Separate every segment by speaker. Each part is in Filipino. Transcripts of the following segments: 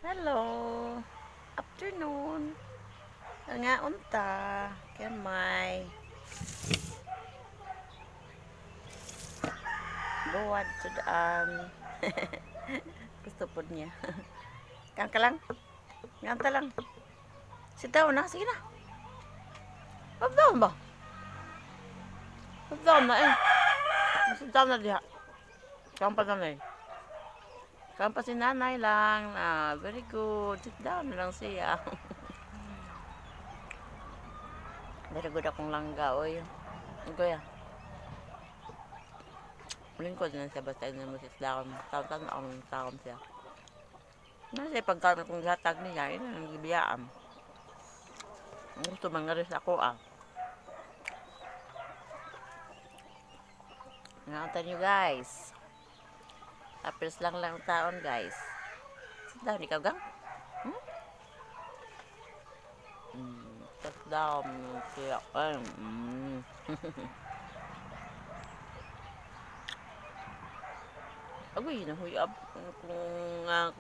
Speaker 1: Hello. Afternoon. Nga unta. Kamay. Buwad tudaan. Gusto po niya. Kan ka lang. Nganta lang. Sit down na. Sige na. Sit down ba? Sit down na eh. Sit down na diha. Kampa na eh. Kampa si nanay lang. Ah, very good. Sit down na lang siya. Very good akong langga, oy. Kuya. Lingkod na siya basta yun mo siya lakon. Taon-taon ako ng taon siya. Nasa pagkaroon kong hatag niya, yun ang gibiyaan. Ang gusto mangaris ako Ngatan nyo guys. Apils lang taon guys. Sit down, ikaw gang? Sit down siya. Agoy, nahuyab.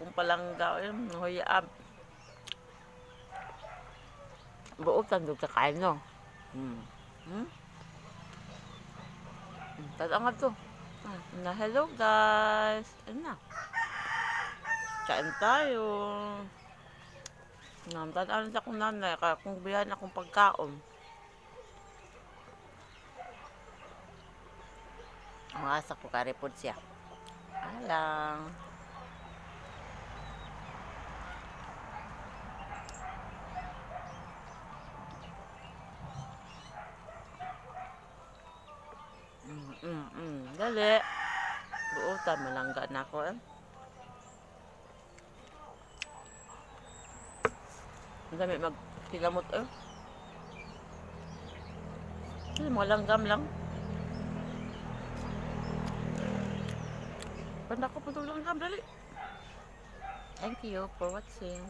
Speaker 1: Kung palangga, nahuyab. Buot ang doon kakain, no? Tatangat to. Hello, guys. Ano na? Kain tayo. Tadaan sa kong nanay, kaya kung bihan akong pagkaon. Makasak ko karipod siya. Alang. Dali. Buutan, malangga na ako eh. Ang dami magkilamot eh. Mga langgam lang. Panda ko po itong langgam, dali. Thank you for watching.